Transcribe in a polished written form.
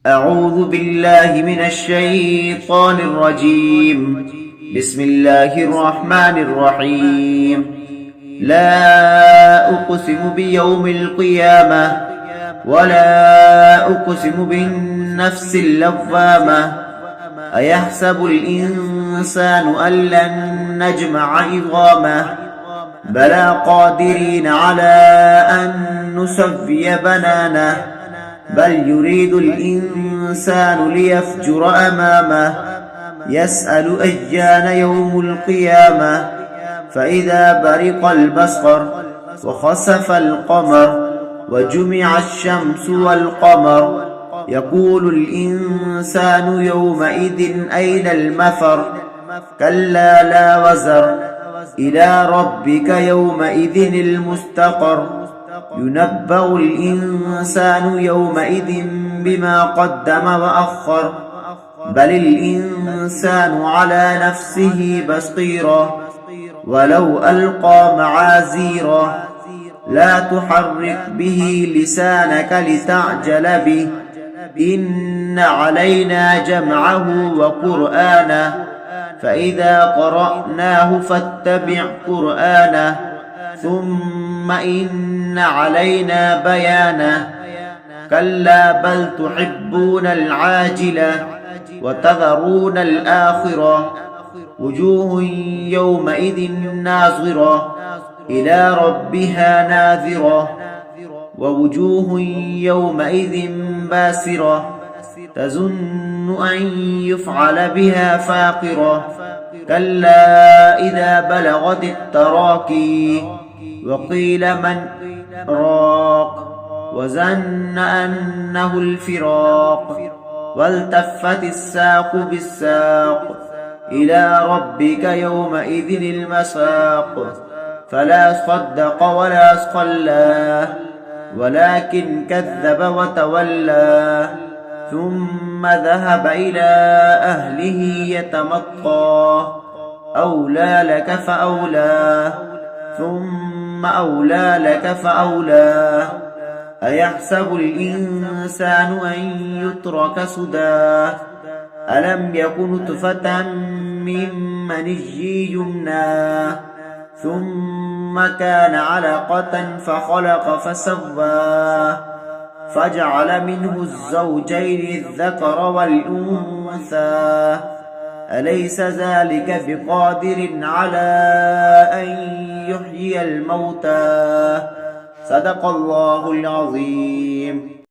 أعوذ بالله من الشيطان الرجيم. بسم الله الرحمن الرحيم. لا أقسم بيوم القيامة ولا أقسم بالنفس اللوامة. أيحسب الإنسان أن لن نجمع عظامه بلى قادرين على أن نسوي بنانه بل يريد الإنسان ليفجر أمامه يسأل أيان يوم القيامة فإذا برق البصر وخسف القمر وجمع الشمس والقمر يقول الإنسان يومئذ أين المفر كلا لا وزر إلى ربك يومئذ المستقر ينبأ الإنسان يومئذ بما قدم وأخر بل الإنسان على نفسه بصيرا ولو ألقى معاذيرا لا تحرك به لسانك لتعجل به إن علينا جمعه وقرآنه فإذا قرأناه فاتبع قرآنه ثم إن علينا بيانه كلا بل تحبون العاجلة وتذرون الآخرة وجوه يومئذ ناظرة إلى ربها ناذرة ووجوه يومئذ باسرة تظن أن يفعل بها فاقرة كلا إذا بلغت التراقي وقيل من راق وظن أنه الفراق والتفت الساق بالساق إلى ربك يومئذ المساق فلا صدق ولا صلى ولكن كذب وتولى ثم ذهب إلى أهله يتمطى أولى لك فأولى ثم أولى لك فأولى أيحسب الإنسان أن يترك سدى ألم يكن نطفة من مني يمنى ثم كان علقة فخلق فسوى فجعل منه الزوجين الذكر والأنثى أليس ذلك بقادر على أن يحيي الموتى صدق الله العظيم.